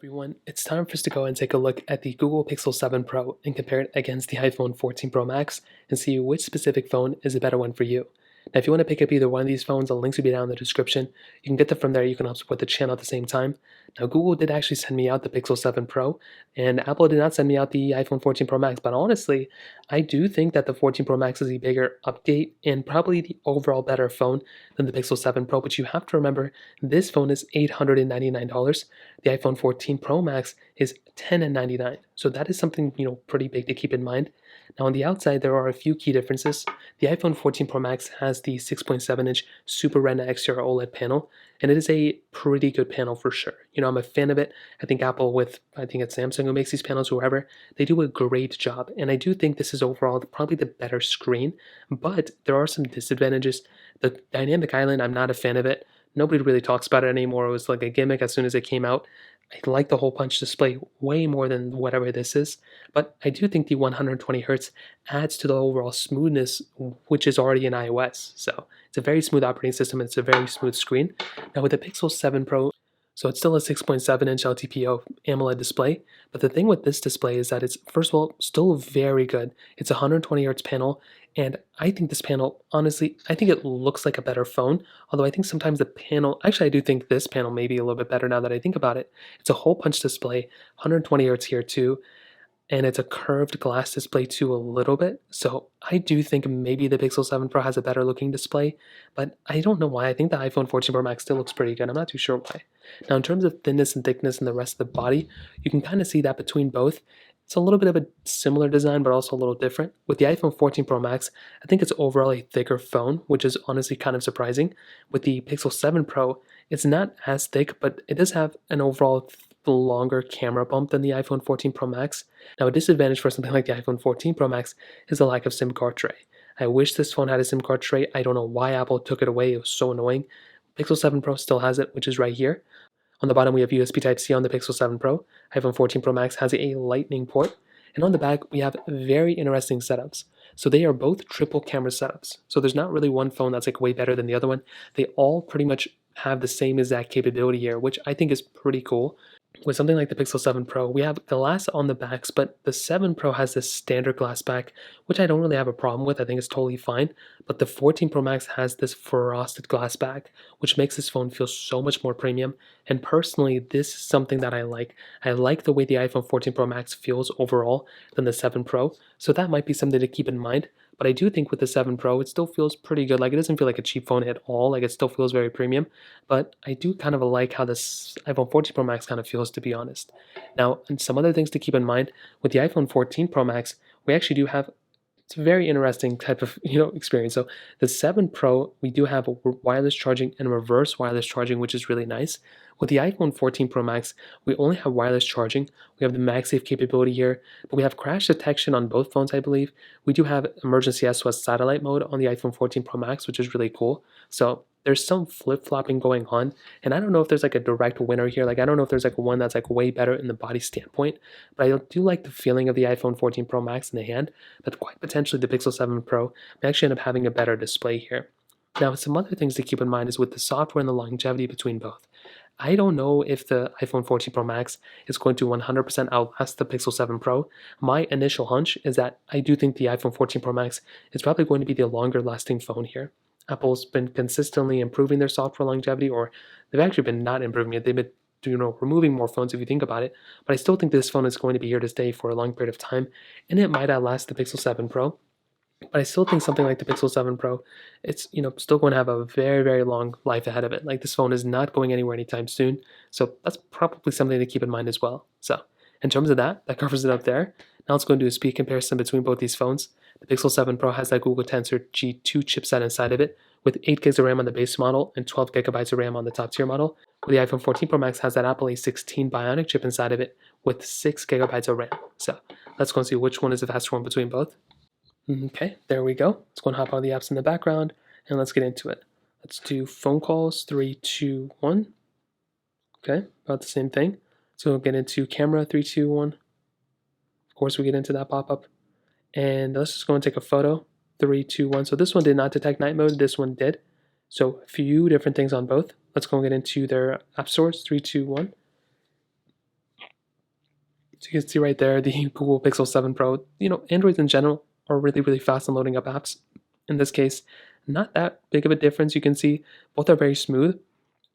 everyone, it's time for us to go and take a look at the Google Pixel 7 Pro and compare it against the iPhone 14 Pro Max and see which specific phone is a better one for you. Now, if you want to pick up either one of these phones, the links will be down in the description. You can get them from there. You can help support the channel at the same time. Now, Google did actually send me out the Pixel 7 Pro, and Apple did not send me out the iPhone 14 Pro Max. But honestly, I do think that the 14 Pro Max is a bigger update and probably the overall better phone than the Pixel 7 Pro. But you have to remember, this phone is $899. The iPhone 14 Pro Max is $1099. So that is something, pretty big to keep in mind. Now on the outside, there are a few key differences. The iPhone 14 Pro Max has the 6.7-inch Super Retina XDR OLED panel, and it is a pretty good panel for sure. I'm a fan of it. I think Apple I think it's Samsung who makes these panels, whoever, they do a great job. And I do think this is overall probably the better screen, but there are some disadvantages. The dynamic island, I'm not a fan of it. Nobody really talks about it anymore. It was like a gimmick as soon as it came out. I like the hole punch display way more than whatever this is, but I do think the 120 hertz adds to the overall smoothness, which is already in iOS. So it's a very smooth operating system, and it's a very smooth screen. Now with the Pixel 7 Pro, so it's still a 6.7-inch LTPO AMOLED display, but the thing with this display is that it's, first of all, still very good. It's a 120 hertz panel, and I think this panel, honestly, I think it looks like a better phone, although I think sometimes the panel, actually I do think this panel may be a little bit better now that I think about it. It's a hole punch display, 120 hertz here too, and it's a curved glass display too a little bit. So I do think maybe the Pixel 7 Pro has a better looking display, but I don't know why. I think the iPhone 14 Pro Max still looks pretty good. I'm not too sure why. Now in terms of thickness and thickness and the rest of the body, you can kind of see that between both. It's a little bit of a similar design, but also a little different. With the iPhone 14 Pro Max, I think it's overall a thicker phone, which is honestly kind of surprising. With the Pixel 7 Pro, it's not as thick, but it does have an overall longer camera bump than the iPhone 14 Pro Max. Now, a disadvantage for something like the iPhone 14 Pro Max is the lack of SIM card tray. I wish this phone had a SIM card tray. I don't know why Apple took it away. It was so annoying. Pixel 7 Pro still has it, which is right here. On the bottom, we have USB Type-C on the Pixel 7 Pro. iPhone 14 Pro Max has a Lightning port. And on the back, we have very interesting setups. So they are both triple camera setups. So there's not really one phone that's like way better than the other one. They all pretty much have the same exact capability here, which I think is pretty cool. With something like the Pixel 7 Pro, we have glass on the backs, but the 7 Pro has this standard glass back, which I don't really have a problem with. I think it's totally fine. But the 14 Pro Max has this frosted glass back, which makes this phone feel so much more premium. And personally, this is something that I like. I like the way the iPhone 14 Pro Max feels overall than the 7 Pro. So that might be something to keep in mind. But I do think with the 7 Pro, it still feels pretty good. Like, it doesn't feel like a cheap phone at all. Like, it still feels very premium. But I do kind of like how this iPhone 14 Pro Max kind of feels, to be honest. Now, and some other things to keep in mind, with the iPhone 14 Pro Max, we actually do have, it's a very interesting type of experience. So the 7 Pro, we do have wireless charging and reverse wireless charging, which is really nice. With the iPhone 14 Pro Max, we only have wireless charging. We have the MagSafe capability here, but we have crash detection on both phones, I believe. We do have emergency SOS satellite mode on the iPhone 14 Pro Max, which is really cool. So there's some flip-flopping going on, and I don't know if there's like a direct winner here. Like, I don't know if there's like one that's like way better in the body standpoint, but I do like the feeling of the iPhone 14 Pro Max in the hand, but quite potentially the Pixel 7 Pro may actually end up having a better display here. Now, some other things to keep in mind is with the software and the longevity between both. I don't know if the iPhone 14 Pro Max is going to 100% outlast the Pixel 7 Pro. My initial hunch is that I do think the iPhone 14 Pro Max is probably going to be the longer lasting phone here. Apple's been consistently improving their software longevity, or they've actually been not improving it. They've been removing more phones if you think about it. But I still think this phone is going to be here to stay for a long period of time, and it might outlast the Pixel 7 Pro. But I still think something like the Pixel 7 Pro, it's still going to have a very, very long life ahead of it. Like, this phone is not going anywhere anytime soon. So that's probably something to keep in mind as well. So in terms of that covers it up there. Now let's go and do a speed comparison between both these phones. The Pixel 7 Pro has that Google Tensor G2 chipset inside of it, with 8 gigs of RAM on the base model and 12 gigabytes of RAM on the top tier model. Where the iPhone 14 Pro Max has that Apple A16 Bionic chip inside of it with 6 gigabytes of RAM. So let's go and see which one is the faster one between both. Okay, there we go. Let's go and hop on the apps in the background and let's get into it. Let's do phone calls, 3, 2, 1. Okay, about the same thing. So we'll get into camera, 3, 2, 1. Of course, we get into that pop-up. And let's just go and take a photo, 3, 2, 1. So this one did not detect night mode, this one did. So a few different things on both. Let's go and get into their app stores, 3, 2, 1. So you can see right there the Google Pixel 7 Pro. Androids in general are really, really fast in loading up apps. In this case, not that big of a difference. You can see both are very smooth.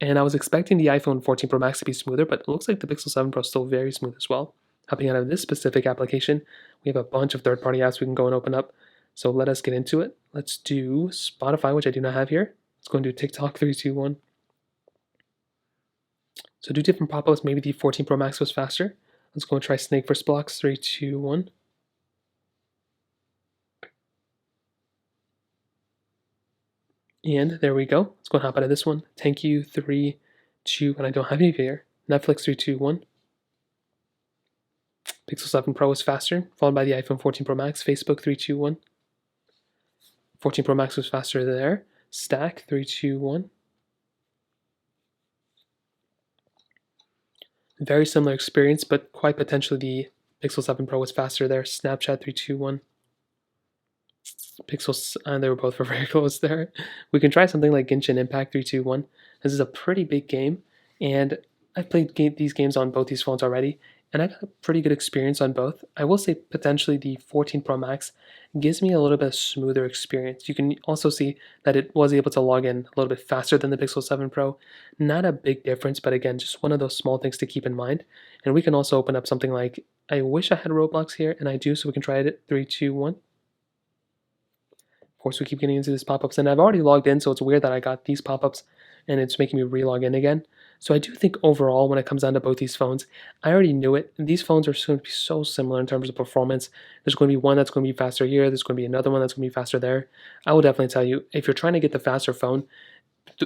And I was expecting the iPhone 14 Pro Max to be smoother, but it looks like the Pixel 7 Pro is still very smooth as well. Hopping out of this specific application, we have a bunch of third-party apps we can go and open up. So let us get into it. Let's do Spotify, which I do not have here. Let's go and do TikTok 3, 2, 1. So do different pop-ups. Maybe the 14 Pro Max was faster. Let's go and try Snake First Blocks 3, 2, 1. And there we go. Let's go and hop out of this one. Thank you 3, 2, and I don't have any here. Netflix 3, 2, 1. Pixel 7 Pro was faster, followed by the iPhone 14 Pro Max. Facebook 3, 2, 1. 14 Pro Max was faster there. Stack 3, 2, 1. Very similar experience, but quite potentially the Pixel 7 Pro was faster there. Snapchat 3, 2, 1. Pixels, and they were both very close there. We can try something like Genshin Impact 3, 2, 1. This is a pretty big game, and I've played these games on both these phones already, and I got a pretty good experience on both. I will say potentially the 14 Pro Max gives me a little bit smoother experience. You can also see that it was able to log in a little bit faster than the Pixel 7 Pro. Not a big difference, but again, just one of those small things to keep in mind. And we can also open up something like, I wish I had Roblox here, and I do, so we can try it. 3, 2, 1. Of course, we keep getting into these pop-ups, and I've already logged in, so it's weird that I got these pop-ups, and it's making me re-log in again. So I do think overall, when it comes down to both these phones, I already knew it. These phones are going to be so similar in terms of performance. There's going to be one that's going to be faster here. There's going to be another one that's going to be faster there. I will definitely tell you, if you're trying to get the faster phone,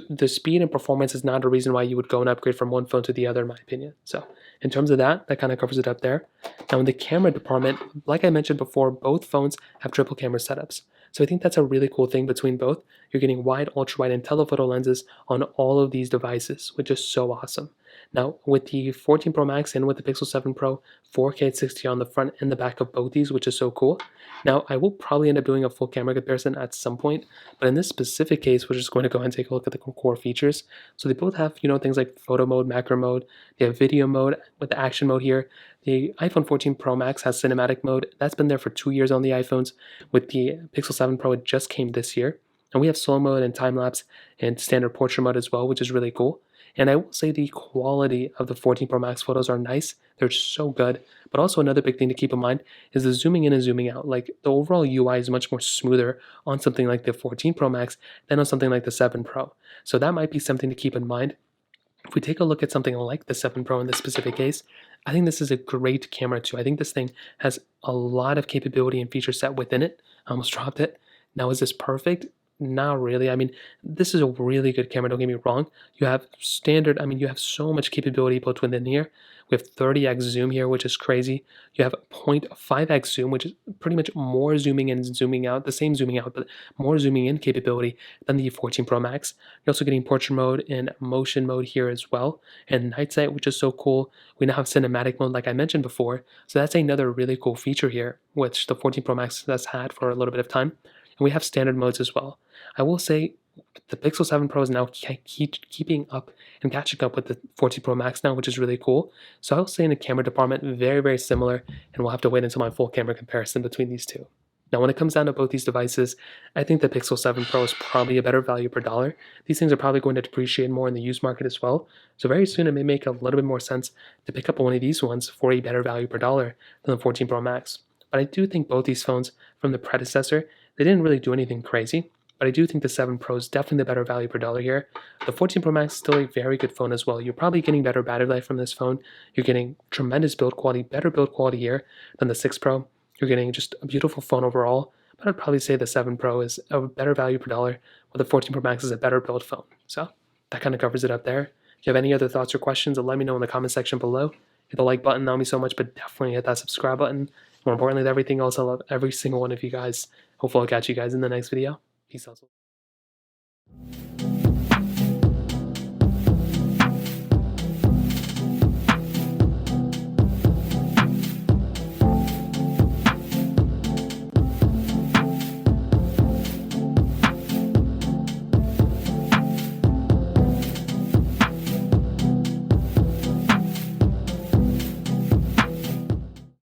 the speed and performance is not a reason why you would go and upgrade from one phone to the other, in my opinion. So in terms of that kind of covers it up there. Now in the camera department, like I mentioned before, both phones have triple camera setups. So I think that's a really cool thing between both. You're getting wide, ultra wide, and telephoto lenses on all of these devices, which is so awesome. Now, with the 14 Pro Max and with the Pixel 7 Pro, 4K at 60 on the front and the back of both these, which is so cool. Now, I will probably end up doing a full camera comparison at some point, but in this specific case, we're just going to go and take a look at the core features. So they both have, things like photo mode, macro mode. They have video mode with the action mode here. The iPhone 14 Pro Max has cinematic mode. That's been there for 2 years on the iPhones. With the Pixel 7 Pro, it just came this year. And we have slow mode and time lapse and standard portrait mode as well, which is really cool. And I will say the quality of the 14 Pro Max photos are nice. They're so good. But also another big thing to keep in mind is the zooming in and zooming out. Like the overall UI is much more smoother on something like the 14 Pro Max than on something like the 7 Pro. So that might be something to keep in mind. If we take a look at something like the 7 Pro in this specific case, I think this is a great camera too. I think this thing has a lot of capability and feature set within it. I almost dropped it. Now, is this perfect? Not really. I mean, this is a really good camera, don't get me wrong. You have standard, you have so much capability built within here. We have 30x zoom here, which is crazy. You have 0.5x zoom, which is pretty much more zooming in and zooming out, the same zooming out, but more zooming in capability than the 14 Pro Max. You're also getting portrait mode and motion mode here as well, and night sight, which is so cool. We now have cinematic mode, like I mentioned before. So that's another really cool feature here, which the 14 Pro Max has had for a little bit of time. And we have standard modes as well. I will say the Pixel 7 Pro is now keeping up and catching up with the 14 Pro Max now, which is really cool. So I will say in the camera department, very, very similar, and we'll have to wait until my full camera comparison between these two. Now, when it comes down to both these devices, I think the Pixel 7 Pro is probably a better value per dollar. These things are probably going to depreciate more in the used market as well. So very soon it may make a little bit more sense to pick up one of these ones for a better value per dollar than the 14 Pro Max. But I do think both these phones from the predecessor, they didn't really do anything crazy. But I do think the 7 Pro is definitely the better value per dollar here. The 14 Pro Max is still a very good phone as well. You're probably getting better battery life from this phone. You're getting tremendous build quality, better build quality here than the 6 Pro. You're getting just a beautiful phone overall. But I'd probably say the 7 Pro is a better value per dollar, while the 14 Pro Max is a better build phone. So that kind of covers it up there. If you have any other thoughts or questions, let me know in the comment section below. Hit the like button, that would mean so much, but definitely hit that subscribe button. More importantly than everything else, I love every single one of you guys. Hopefully I'll catch you guys in the next video. Peace out.